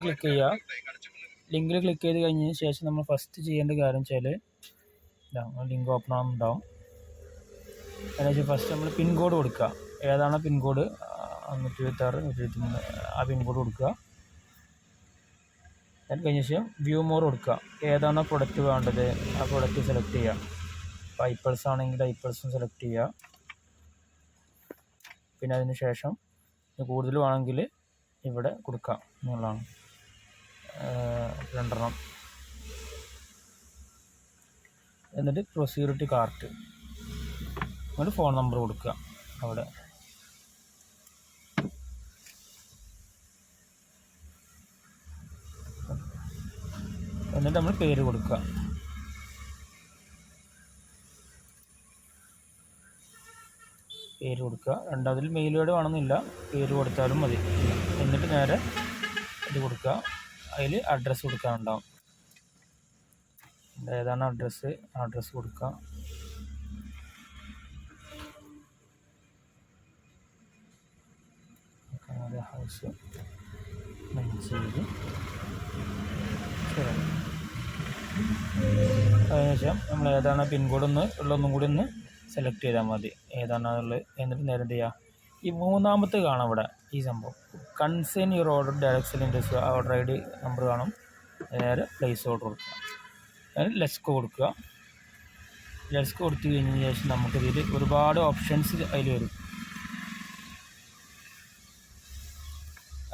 Click ചെയ്യുക. ലിങ്കിൽ click ചെയ്ത് കഴിഞ്ഞതിന് ശേഷം നമ്മൾ ഫസ്റ്റ് ചെയ്യേണ്ട കാര്യം വെച്ചാൽ ലിങ്ക് ഓപ്പൺ ആകുന്നുണ്ടാവും. അതിനുശേഷം ഫസ്റ്റ് നമ്മൾ പിൻ കോഡ് കൊടുക്കുക. ഏതാണോ പിൻ കോഡ് 126 123 ആ പിൻ കോഡ് കൊടുക്കുക. അത് കഴിഞ്ഞ ശേഷം വ്യൂ മോർ കൊടുക്കുക. ഏതാണോ പ്രൊഡക്റ്റ് വേണ്ടത് ആ പ്രൊഡക്റ്റ് സെലക്ട് ചെയ്യുക. ഇപ്പോൾ ഐപ്പൾസ് ആണെങ്കിൽ ഐപ്പൾസും സെലക്ട് ചെയ്യുക. പിന്നെ അതിന് ശേഷം കൂടുതൽ വേണമെങ്കിൽ ഇവിടെ കൊടുക്കാം എന്നുള്ളതാണ്. 2 എന്നിട്ട് പ്രൊസീഡ് ടു കാർട്ട് എന്നിട്ട് ഫോൺ നമ്പർ കൊടുക്കുക അവിടെ. എന്നിട്ട് നമ്മൾ പേര് കൊടുക്കുക. രണ്ടാമതിൽ മെയിൽ ഐ ഡി വേണമെന്നില്ല, പേര് കൊടുത്താലും മതി. എന്നിട്ട് നേരെ ഇത് കൊടുക്കുക. അതിൽ അഡ്രസ്സ് കൊടുക്കാനുണ്ടാവും. ഏതാണ് അഡ്രസ്സ് കൊടുക്കുക. ഹൗസ് മഞ്ചേരി. അതിനുശേഷം നമ്മൾ ഏതാണ് പിൻകോഡ് ഒന്നും കൂടി ഒന്ന് സെലക്ട് ചെയ്താൽ മതി, ഏതാണുള്ളത്. എന്നിട്ട് നേരെ എന്ത് ചെയ്യുക, ഈ മൂന്നാമത്തെ കാണാം ഇവിടെ ഈ സംഭവം കൺസേൺ യുവർ ഓർഡർ ഡയറക്ഷൻ ഇൻഡസ് ഓർഡർ ഐ ഡി നമ്പർ കാണും. നേരെ പ്ലേസ് ഓർഡർ കൊടുക്കുക. അതിന് ലെസ്കോ കൊടുക്കുക. ലെസ്കോ കൊടുത്തു കഴിഞ്ഞതിന് ശേഷം നമുക്കിതിൽ ഒരുപാട് ഓപ്ഷൻസ് അതിൽ വരും.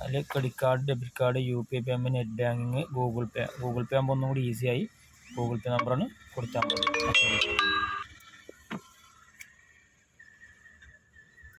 അതിൽ credit card, debit card, UPI payment, net banking, Google Pay ആകുമ്പോൾ ഒന്നും കൂടി ഈസിയായി. ഗൂഗിൾ പേ നമ്പറാണ് കൊടുത്താൽ മതി.